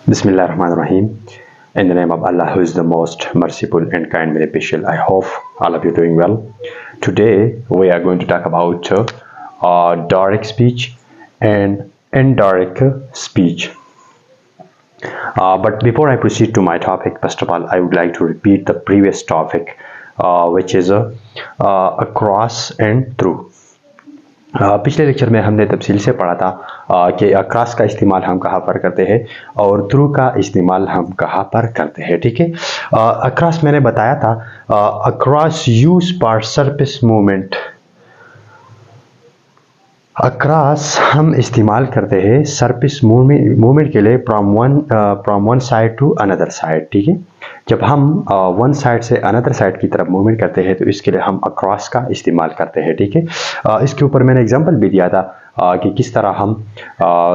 Bismillahirrahmanirrahim. In the name of Allah, who is the most merciful and kind, beneficial, I hope all of you doing well. Today we are going to talk about direct speech and indirect speech. But before I proceed to my topic, first of all, I would like to repeat the previous topic, which is across and through. पिछले lecture में हमने तफसील से पढ़ा था कि across का इस्तेमाल हम कहाँ पर करते हैं और थ्रू का इस्तेमाल हम कहाँ पर करते हैं। ठीक है, अक्रॉस मैंने बताया था, across use for surface movement. Across हम इस्तेमाल करते हैं सरफेस मूवमेंट के लिए from one side to another side. ठीक है, जब हम वन साइड से अनदर साइड की तरफ मूवमेंट करते हैं तो इसके लिए हम अक्रॉस का इस्तेमाल करते हैं। ठीक है, इसके ऊपर मैंने एग्जांपल भी दिया था कि किस तरह हम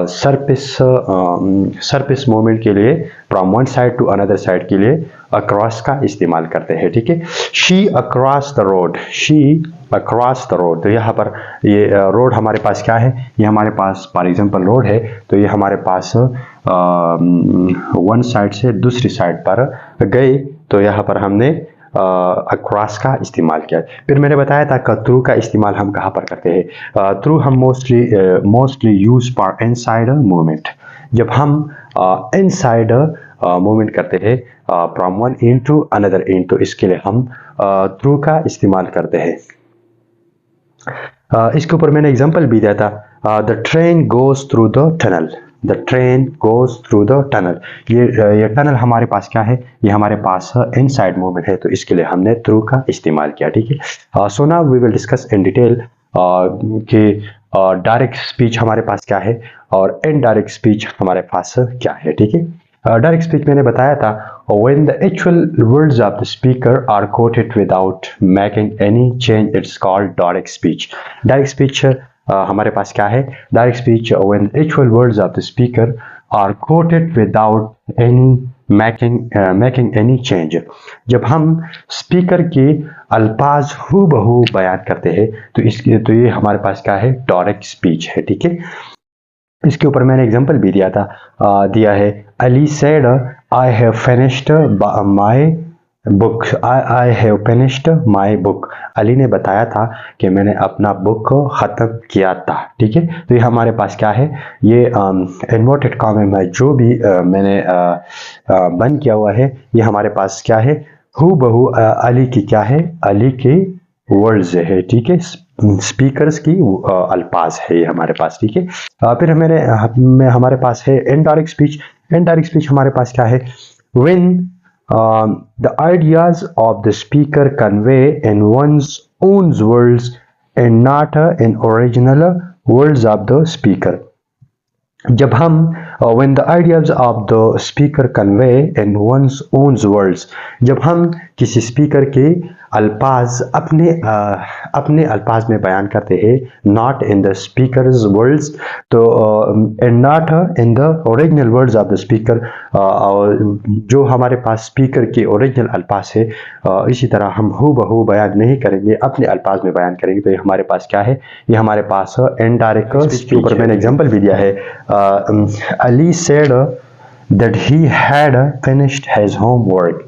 सरफेस मूवमेंट के लिए from one side to another side के लिए अक्रॉस का इस्तेमाल करते हैं। ठीक है, she across the road, she across the road. तो यहाँ पर ये रोड हमारे पास क्या है, ये हमारे पास फॉर एग्जांपल रोड है, तो ये हमारे पास वन साइड से दूसरी साइड पर गए, तो यहाँ पर हमने अक्रॉस का इस्तेमाल किया। फिर मैंने बताया था कि थ्रू का इस्तेमाल हम कहाँ पर करते हैं। थ्रू हम mostly use for inside movement. जब हम इनसाइड मूवमेंट करते हैं from one end to another end, तो इसके लिए हम थ्रू का इस्तेमाल करते हैं। इसके ऊपर मैंने एग्जांपल भी दिया था, the train goes through the tunnel, the train goes through the tunnel. ये टनल हमारे पास क्या है, ये हमारे पास इनसाइड मूवमेंट है, तो इसके लिए हमने थ्रू का इस्तेमाल किया। ठीक है, so now we will discuss in detail कि डायरेक्ट स्पीच हमारे पास क्या है और इनडायरेक्ट स्पीच हमारे पास क्या है। ठीक है, डायरेक्ट स्पीच मैंने बताया था, when the actual words of the speaker are quoted without making any change, it's called direct speech. Direct speech हमारे पास क्या है, direct speech when the actual words of the speaker are quoted without making any change। जब हम speaker के अल्फाज हूबहू बयान करते हैं तो ये हमारे पास क्या है, डायरेक्ट स्पीच है। ठीक है, इसके ऊपर मैंने एग्जांपल भी दिया है, Ali said I have finished my book, I have finished my book. Ali ने बताया था कि मैंने अपना बुक ख़त्म किया था। ठीक है, तो ये हमारे पास क्या है, ये इन्वर्टेड कॉमा में जो भी मैंने बंद किया हुआ है, ये हमारे पास क्या है, हूबहू अली की क्या है, अली के वर्ड्स है। ठीक है, स्पीकर्स की अल्फाज है ये हमारे पास। ठीक है, फिर हमारे पास है इनडायरेक्ट स्पीच। इनडायरेक्ट स्पीच हमारे पास क्या है, when the ideas of the speaker convey in one's own words and not in original words of the speaker. जब हम when the ideas of the speaker convey in one's own words, जब हम किसी speaker के अल्फाज अपने अल्फाज में बयान करते हैं, not in the speakers words, तो and not in the original words of the speaker, और जो हमारे पास स्पीकर के ओरिजिनल अल्फाज है इसी तरह हम हूबहू बयान नहीं करेंगे, अपने अल्फाज में बयान करेंगे, तो ये हमारे पास क्या है, ये हमारे पास इनडायरेक्ट स्पीच के ऊपर मैंने एग्जांपल भी दिया है। Ali said that he had finished his homework,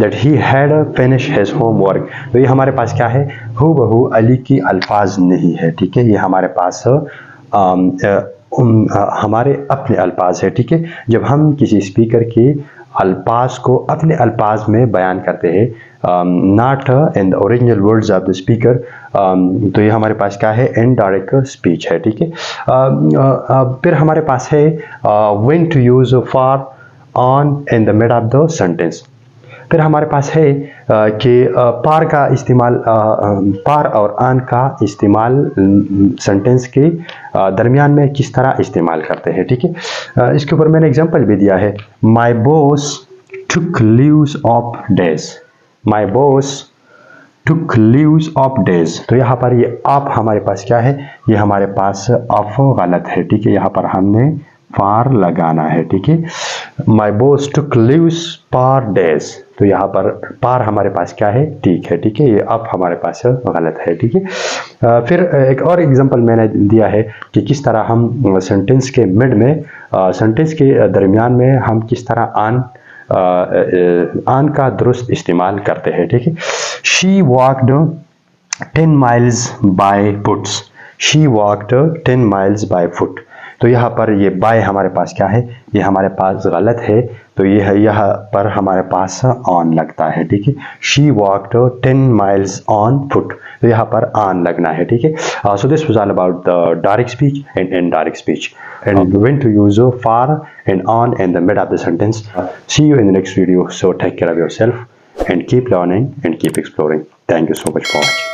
that he had finished his homework। तो ये हमारे पास क्या है, हूबहू अली की अल्फाज नहीं है। ठीक है, ये हमारे पास हमारे अपने अल्फाज है। ठीक है, जब हम किसी स्पीकर के अल्फाज को अपने अल्फाज में बयान करते हैं, not in the original words of the speaker, तो ये हमारे पास क्या है, इनडायरेक्ट स्पीच है। ठीक है, फिर हमारे पास है when to use for on in the mid of the sentence. फिर हमारे पास है कि पार का इस्तेमाल, पार और ऑन का इस्तेमाल सेंटेंस के दरमियान में किस तरह इस्तेमाल करते हैं। ठीक है, इसके ऊपर मैंने एग्जांपल भी दिया है, my boss took leaves of days, my boss took leaves of days. तो यहाँ पर ये ऑफ हमारे पास क्या है, ये हमारे पास ऑफ गलत है। ठीक है, यहाँ पर हमने फॉर लगाना है। ठीक है, my boss took leaves for days, तो यहाँ पर पार हमारे पास क्या है, ठीक है। ठीक है, ये अब हमारे पास गलत है। ठीक है, फिर एक और एग्जांपल मैंने दिया है कि किस तरह हम सेंटेंस के मिड में सेंटेंस के दरमियान में हम किस तरह आन का दुरुस्त इस्तेमाल करते हैं, ठीक है। She walked 10 miles by foot, she walked 10 miles by foot। तो यहाँ पर ये बाय हमारे पास क्या है, ये हमारे पास गलत है, तो ये है यहाँ पर हमारे पास ऑन लगता है, ठीक है। She walked 10 miles on foot, तो यहाँ पर ऑन लगना है, ठीक है। So this was all about the direct speech and indirect speech and when to use far and on in the mid of the sentence. See you in the next video. So take care of yourself and keep learning and keep exploring. Thank you so much for watching.